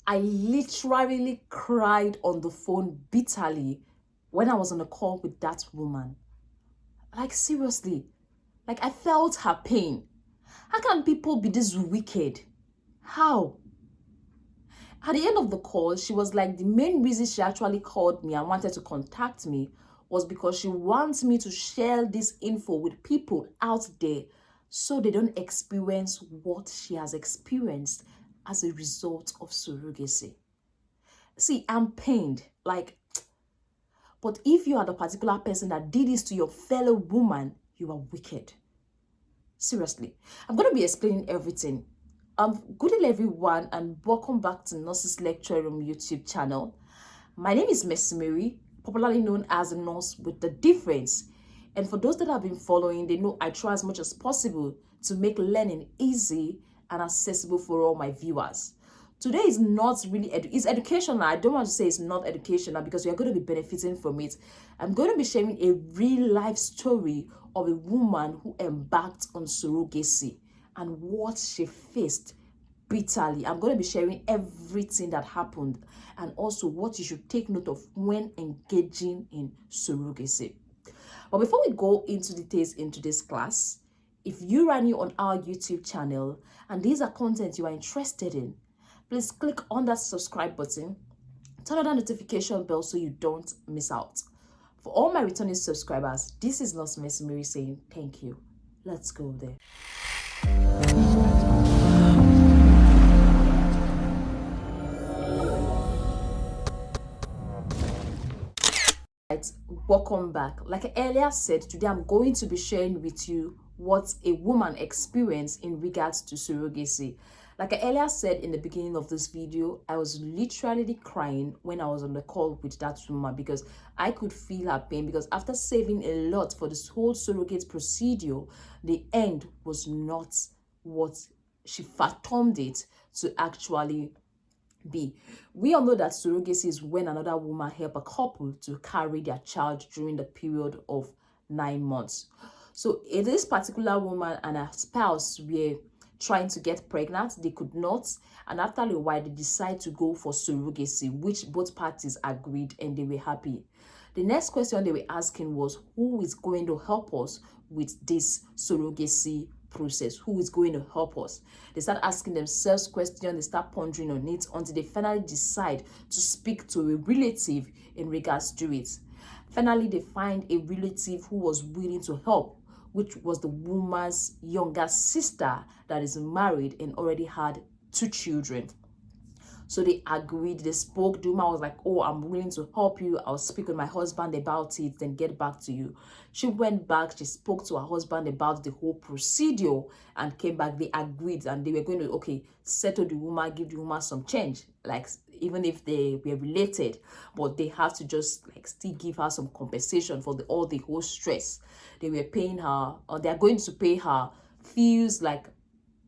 I literally cried on the phone bitterly when I was on a call with that woman. Like, seriously, like I felt her pain. How can people be this wicked? How? At the end of the call, she was like, the main reason she actually called me and wanted to contact me was because she wants me to share this info with people out there so they don't experience what she has experienced as a result of surrogacy. See, I'm pained. Like, but if you are the particular person that did this to your fellow woman, you are wicked. Seriously. I'm going to be explaining everything. Good day everyone and welcome back to Nurses Lecture Room YouTube channel. My name is Miss Mary, popularly known as a nurse with the difference. And for those that have been following, they know I try as much as possible to make learning easy and accessible for all my viewers. Today is not really it's educational. I don't want to say it's not educational because you're going to be benefiting from it. I'm going to be sharing a real life story of a woman who embarked on surrogacy and what she faced bitterly. I'm going to be sharing everything that happened and also what you should take note of when engaging in surrogacy. But before we go into details in today's class, if you are new on our YouTube channel and these are content you are interested in, please click on that subscribe button, turn on that notification bell so you don't miss out. For all my returning subscribers, this is Nurse Miss Mary saying thank you. Let's go there. Right, welcome back. Like I earlier said, today I'm going to be sharing with you what a woman experienced in regards to surrogacy. Like I earlier said in the beginning of this video, I was literally crying when I was on the call with that woman because I could feel her pain, because after saving a lot for this whole surrogate procedure, the end was not what she fathomed it to actually be. We all know that surrogacy is when another woman help a couple to carry their child during the period of 9 months. So if this particular woman and her spouse were trying to get pregnant, they could not, and after a while they decide to go for surrogacy, which both parties agreed and they were happy. The next question they were asking was, who is going to help us with this surrogacy process? Who is going to help us? They start asking themselves questions, they start pondering on it until they finally decide to speak to a relative in regards to it. Finally, they find a relative who was willing to help, which was the woman's younger sister that is married and already had 2 children. So they agreed, they spoke. The woman was like, oh, I'm willing to help you. I'll speak with my husband about it, then get back to you. She went back, she spoke to her husband about the whole procedure and came back. They agreed and they were going to, okay, settle the woman, give the woman some change. Like, even if they were related, but they have to just like still give her some compensation for all the whole stress. They were paying her, or they're going to pay her fees, like,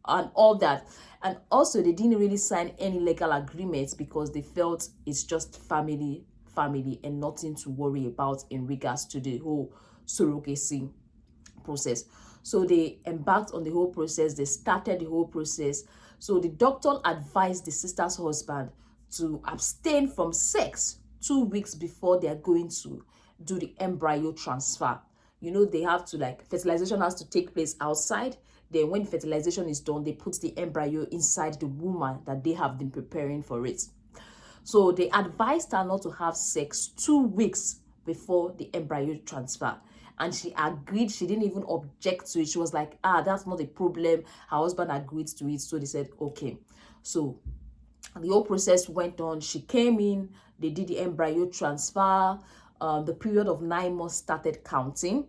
and all that. And also they didn't really sign any legal agreements because they felt it's just family and nothing to worry about in regards to the whole surrogacy process. So they embarked on the whole process, they started the whole process. So the doctor advised the sister's husband to abstain from sex 2 weeks before they are going to do the embryo transfer. You know, they have to, like, fertilization has to take place outside. Then when fertilization is done, they put the embryo inside the woman that they have been preparing for it. So they advised her not to have sex 2 weeks before the embryo transfer. And she agreed. She didn't even object to it. She was like, that's not a problem. Her husband agreed to it. So they said, okay. So the whole process went on. She came in. They did the embryo transfer. The period of 9 months started counting.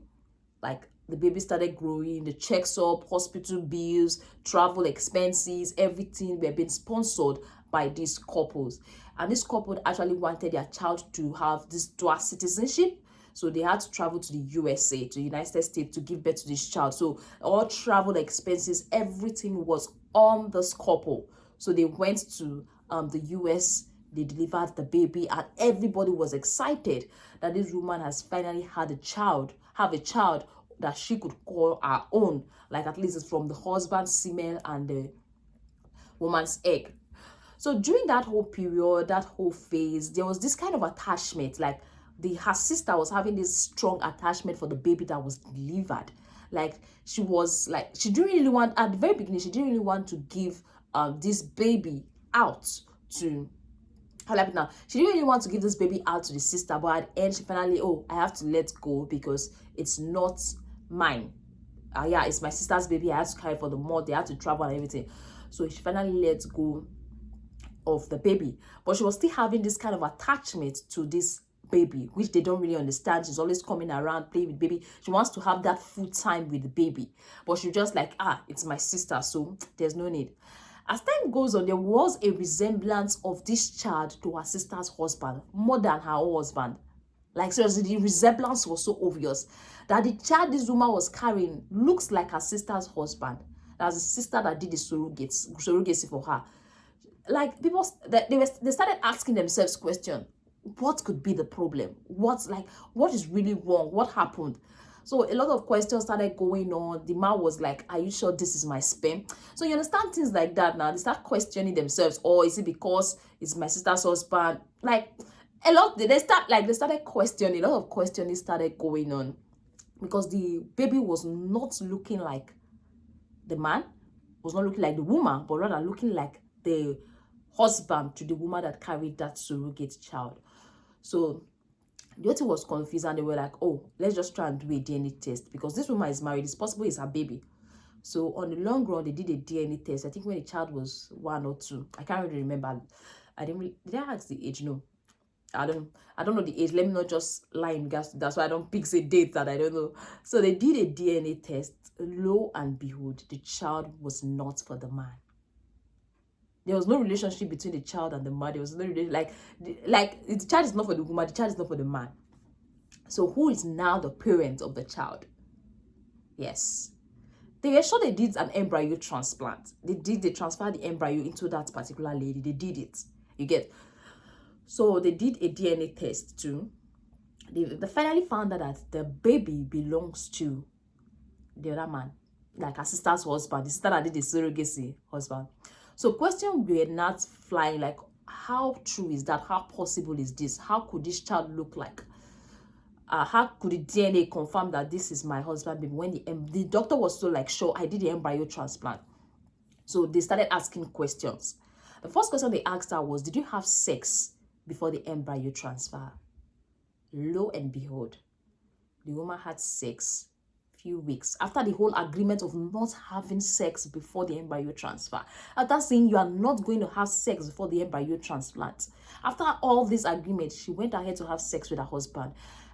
Like, the baby started growing, the checks up, hospital bills, travel expenses, everything were being sponsored by these couples. And this couple actually wanted their child to have this dual citizenship. So they had to travel to the USA, to the United States, to give birth to this child. So all travel expenses, everything was on this couple. So they went to the US, they delivered the baby, and everybody was excited that this woman has finally had a child, that she could call her own, like at least it's from the husband's semen and the woman's egg. So during that whole period, that whole phase, there was this kind of attachment. Like her sister was having this strong attachment for the baby that was delivered. Like she was like, she didn't really want, at the very beginning, she didn't really want to give this baby out to, how like now, she didn't really want to give this baby out to the sister, but at the end she finally, oh, I have to let go because it's not mine. Yeah, it's my sister's baby. I had to carry for the month. They had to travel and everything. So she finally let go of the baby, but she was still having this kind of attachment to this baby, which they don't really understand. She's always coming around, playing with baby. She wants to have that full time with the baby, but she just like, it's my sister, so there's no need. As time goes on, there was a resemblance of this child to her sister's husband more than her own husband. Like seriously, the resemblance was so obvious that the child this woman was carrying looks like her sister's husband. That's the sister that did the surrogacy for her. Like people, they started asking themselves question: what could be the problem? What is really wrong? What happened? So a lot of questions started going on. The man was like, are you sure this is my sperm? So you understand things like that now. They start questioning themselves. Or is it because it's my sister's husband? Like a lot, they started questioning. A lot of questioning started going on because the baby was not looking like the man, was not looking like the woman, but rather looking like the husband to the woman that carried that surrogate child. So the other was confused and they were like, oh, let's just try and do a DNA test because this woman is married. It's possible it's her baby. So on the long run, they did a DNA test. I think when the child was 1 or 2. I can't really remember. Did I ask the age? No. I don't know the age. Let me not just lie in regards to that. So I don't pick a date that I don't know. So they did a DNA test. Lo and behold, the child was not for the man. There was no relationship between the child and the man. There was no relation, like the child is not for the woman, the child is not for the man. So who is now the parent of the child? Yes. They were sure they did an embryo transplant. They transferred the embryo into that particular lady. They did it. You get. So they did a DNA test too. They finally found out that the baby belongs to the other man, like her sister's husband, the sister that did the surrogacy husband. So questions were not flying like, how true is that? How possible is this? How could this child look like? How could the DNA confirm that this is my husband baby when the doctor was so like, sure, I did the embryo transplant. So they started asking questions. The first question they asked her was, did you have sex before the embryo transfer? Lo and behold, the woman had sex few weeks after the whole agreement of not having sex before the embryo transfer. After saying you are not going to have sex before the embryo transplant, after all this agreement, she went ahead to have sex with her husband.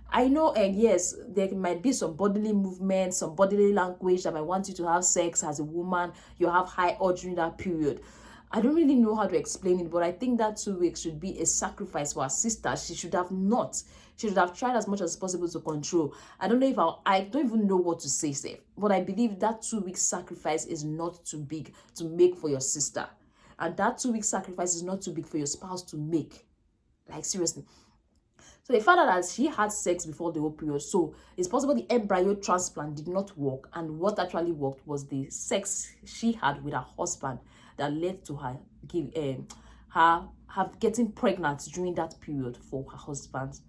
I know, and yes, there might be some bodily movement, some bodily language that might want you to have sex as a woman. You have high urge during that period. I don't really know how to explain it, but I think that 2 weeks should be a sacrifice for her sister. She should have not. She should have tried as much as possible to control. I don't know if I don't even know what to say, Steph. But I believe that 2 weeks sacrifice is not too big to make for your sister. And that 2 weeks sacrifice is not too big for your spouse to make. Like, seriously. So they found out that she had sex before the whole period. So it's possible the embryo transplant did not work. And what actually worked was the sex she had with her husband that led to her getting pregnant during that period for her husband's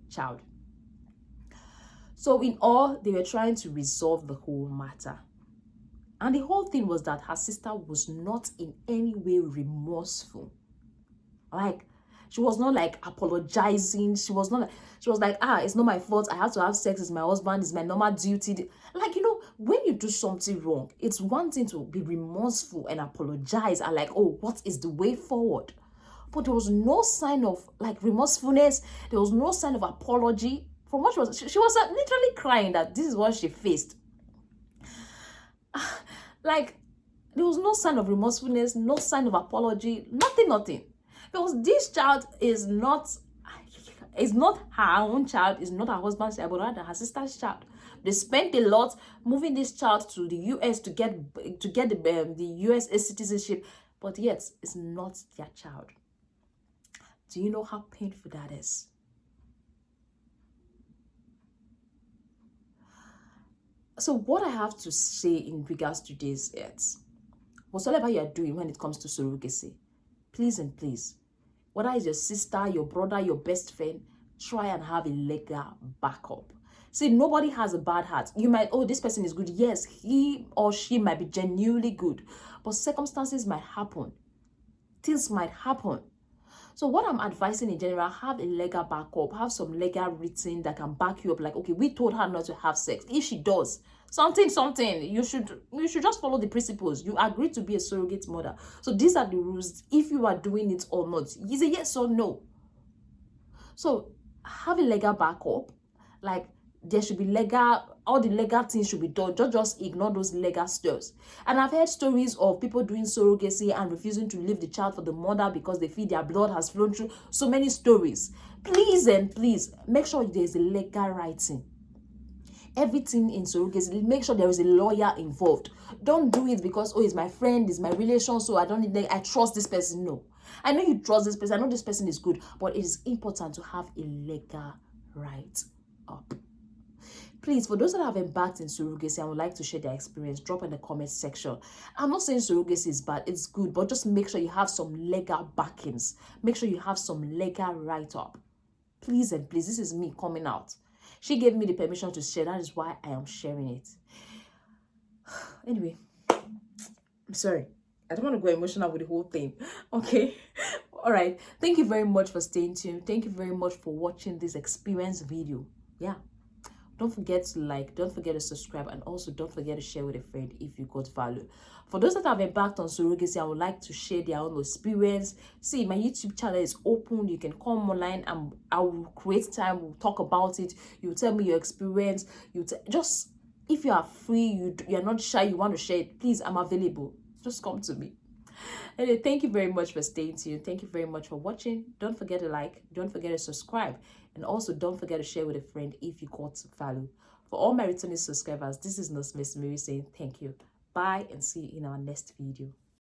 child. So in all, they were trying to resolve the whole matter. And the whole thing was that her sister was not in any way remorseful. Like, she was not like apologizing. She was like, it's not my fault. I have to have sex. It's my husband. It's my normal duty. Like, when you do something wrong, it's one thing to be remorseful and apologize and like, oh, what is the way forward? But there was no sign of like remorsefulness. There was no sign of apology. From what she was literally crying that this is what she faced. Like, there was no sign of remorsefulness, no sign of apology, nothing. Because this child is not her own child, is not her husband's child, but rather her sister's child. They spent a lot moving this child to the US to get the USA citizenship, but yet it's not their child. Do you know how painful that is? So what I have to say in regards to this is, whatsoever you are doing when it comes to surrogacy, please and please, whether it's your sister, your brother, your best friend, try and have a legal backup. See, nobody has a bad heart. You might, oh, this person is good. Yes, he or she might be genuinely good, but circumstances might happen. Things might happen. So what I'm advising in general, have a legal backup, have some legal written that can back you up. Like, okay, we told her not to have sex. If she does something, you should just follow the principles. You agreed to be a surrogate mother. So these are the rules. If you are doing it or not, is a yes or no. So have a legal backup. Like, there should be legal, all the legal things should be done. Just ignore those legal steps. And I've heard stories of people doing surrogacy and refusing to leave the child for the mother because they feel their blood has flown through. So many stories. Please and please make sure there's a legal writing. Everything in surrogacy, make sure there is a lawyer involved. Don't do it because, oh, it's my friend, it's my relation, so I trust this person. No, I know you trust this person, I know this person is good, but it is important to have a legal right up. Please, for those that have embarked in surrogacy and would like to share their experience, drop in the comment section. I'm not saying surrogacy is bad, it's good, but just make sure you have some legal backings. Make sure you have some legal write-up. Please and please, this is me coming out. She gave me the permission to share. That is why I am sharing it. Anyway, I'm sorry. I don't want to go emotional with the whole thing. Okay. All right. Thank you very much for staying tuned. Thank you very much for watching this experience video. Yeah. Don't forget to like, don't forget to subscribe, and also don't forget to share with a friend if you got value. For those that have embarked on surrogacy, I would like to share their own experience. See, my YouTube channel is open. You can come online and I will create time. We'll talk about it. You tell me your experience. Just, if you are free, you're not shy, you want to share it, please, I'm available. Just come to me. Anyway, thank you very much for staying tuned. Thank you very much for watching. Don't forget to like, don't forget to subscribe, and also don't forget to share with a friend if you got value. For all my returning subscribers, this is Nurse Miss Mary saying thank you. Bye, and see you in our next video.